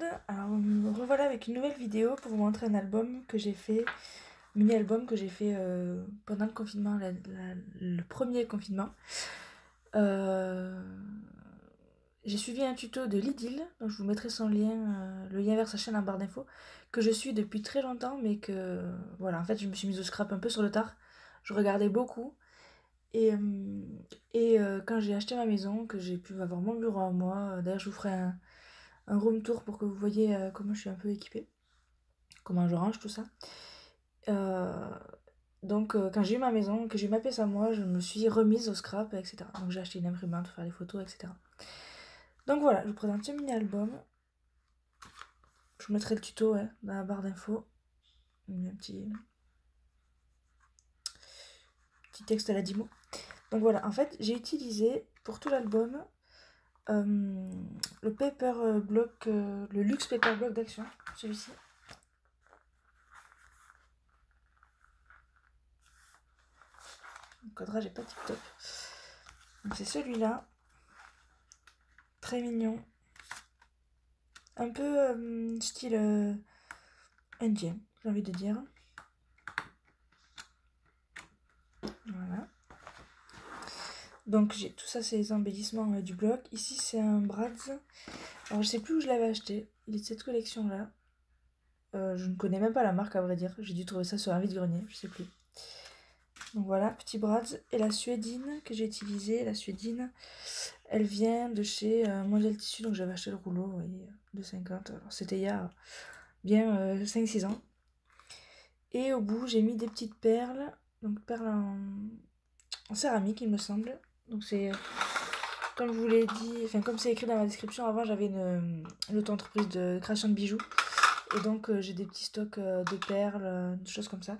monde. Alors me revoilà avec une nouvelle vidéo pour vous montrer un album que j'ai fait, mini-album que j'ai fait pendant le confinement, le premier confinement. J'ai suivi un tuto de Lydil, donc je vous mettrai son lien, le lien vers sa chaîne en barre d'infos, que je suis depuis très longtemps, mais que voilà, en fait je me suis mise au scrap un peu sur le tard. Je regardais beaucoup. Et quand j'ai acheté ma maison, que j'ai pu avoir mon bureau à moi, d'ailleurs je vous ferai un room tour pour que vous voyez comment je suis un peu équipée, comment je range tout ça. Donc quand j'ai eu ma maison, que j'ai eu ma pièce à moi, je me suis remise au scrap, etc. Donc j'ai acheté une imprimante pour faire les photos, etc. Donc voilà, je vous présente ce mini-album. Je vous mettrai le tuto dans la barre d'infos. Un petit texte à la 10 mots. Donc voilà, en fait j'ai utilisé pour tout l'album le paper block, le luxe paper block d'Action, celui-ci. Le cadrage est pas tip top. Donc c'est celui-là, très mignon, un peu style indien, j'ai envie de dire. Voilà. Donc j'ai tout ça, c'est les embellissements du bloc. Ici c'est un Bratz. Alors je sais plus où je l'avais acheté. Il est de cette collection là. Je ne connais même pas la marque à vrai dire. J'ai dû trouver ça sur un vide-grenier, je sais plus. Donc voilà, petit Bratz. Et la suédine que j'ai utilisée, la suédine, elle vient de chez Mondial Tissu. Donc j'avais acheté le rouleau, vous voyez, de 50. Alors c'était il y a bien 5-6 ans. Et au bout j'ai mis des petites perles. Donc perles en céramique il me semble. Donc c'est comme je vous l'ai dit, enfin comme c'est écrit dans la description, avant j'avais une auto-entreprise de création de bijoux. Et donc j'ai des petits stocks de perles, des choses comme ça.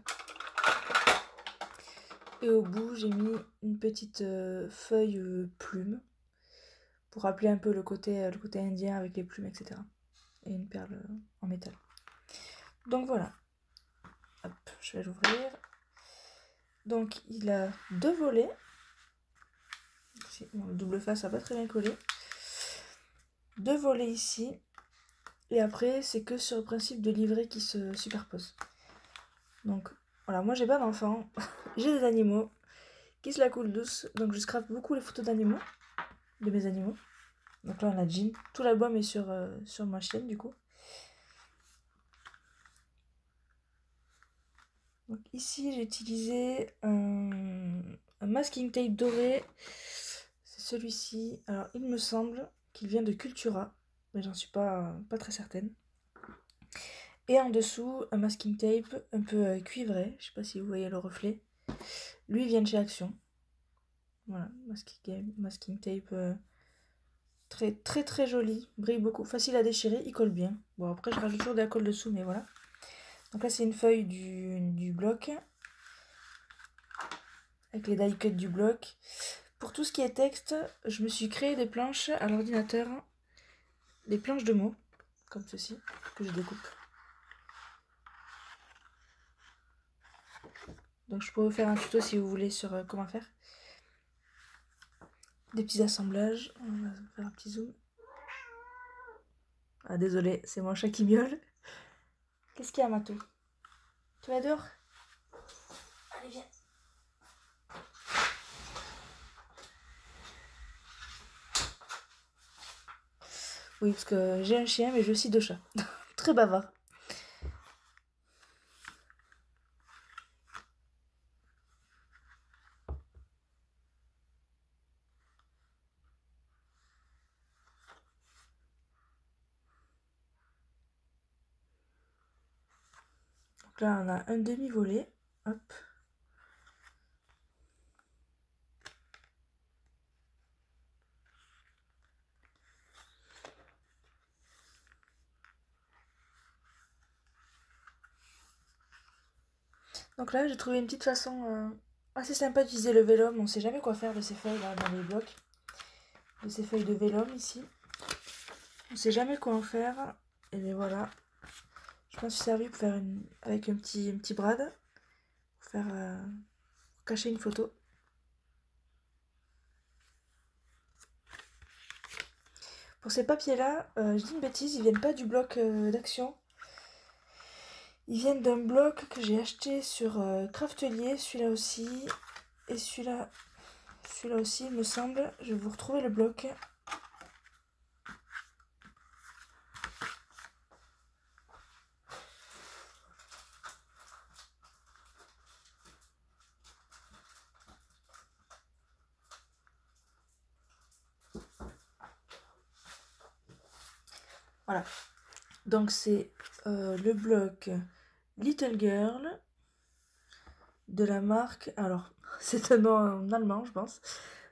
Et au bout j'ai mis une petite feuille plume pour rappeler un peu le côté indien avec les plumes, etc. Et une perle en métal. Donc voilà. Hop, je vais l'ouvrir. Donc il a 2 volets. Bon, le double face, ça va pas très bien coller. 2 volets ici. Et après, c'est que sur le principe de livret qui se superpose. Donc voilà, moi j'ai pas d'enfant. J'ai des animaux qui se la coulent douce. Donc je scrape beaucoup les photos d'animaux. De mes animaux. Donc là on a Jean. Tout l'album est sur ma chienne du coup. Donc ici j'ai utilisé un masking tape doré. C'est celui-ci. Alors il me semble qu'il vient de Cultura. Mais j'en suis pas très certaine. Et en dessous un masking tape un peu cuivré. Je sais pas si vous voyez le reflet. Lui il vient de chez Action. Voilà, masking tape très très très joli. Brille beaucoup. Facile à déchirer. Il colle bien. Bon après je rajoute toujours de la colle dessous mais voilà. Donc là c'est une feuille du bloc. Avec les die cuts du bloc. Pour tout ce qui est texte, je me suis créé des planches à l'ordinateur. Des planches de mots. Comme ceci. Que je découpe. Donc je pourrais vous faire un tuto si vous voulez sur comment faire. Des petits assemblages. On va faire un petit zoom. Ah désolé, c'est mon chat qui miaule. Qu'est-ce qu'il y a Mato? Tu vas dehors? Allez viens. Oui parce que j'ai un chien mais j'ai aussi 2 chats. Très bavard. Donc là on a un demi-volet. Hop. Donc là j'ai trouvé une petite façon assez sympa d'utiliser le vélum. On sait jamais quoi faire de ces feuilles là dans les blocs. De ces feuilles de vélum ici. On sait jamais quoi en faire. Et bien voilà. Je m'en suis servi pour faire avec un petit brad. Pour faire pour cacher une photo. Pour ces papiers-là, je dis une bêtise, ils viennent pas du bloc d'Action. Ils viennent d'un bloc que j'ai acheté sur Craftelier, celui-là aussi. Et celui-là aussi, il me semble. Je vais vous retrouver le bloc. Voilà. Donc c'est le bloc Little Girl de la marque. Alors, c'est un nom en allemand, je pense.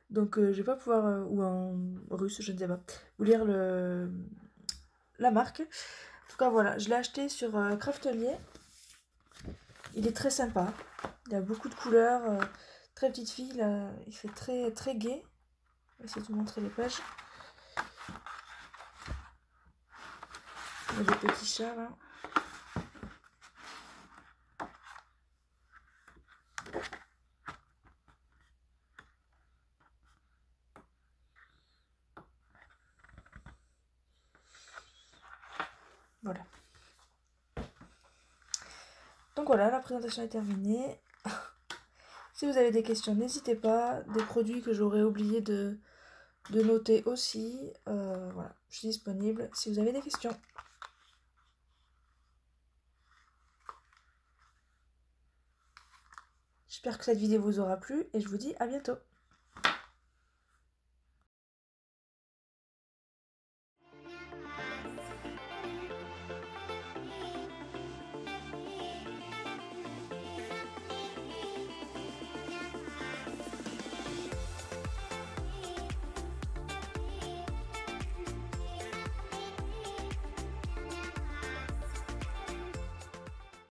Donc je vais pas pouvoir, ou en russe, je ne sais pas, vous lire la marque. En tout cas, voilà, je l'ai acheté sur Craftelier. Il est très sympa. Il a beaucoup de couleurs. Très petite fille, là, il fait très, très gai. Je vais essayer de vous montrer les pages. Il y a des petits chats là. Voilà. Donc voilà, la présentation est terminée. Si vous avez des questions, n'hésitez pas. Des produits que j'aurais oublié de noter aussi. Voilà, je suis disponible si vous avez des questions. J'espère que cette vidéo vous aura plu et je vous dis à bientôt.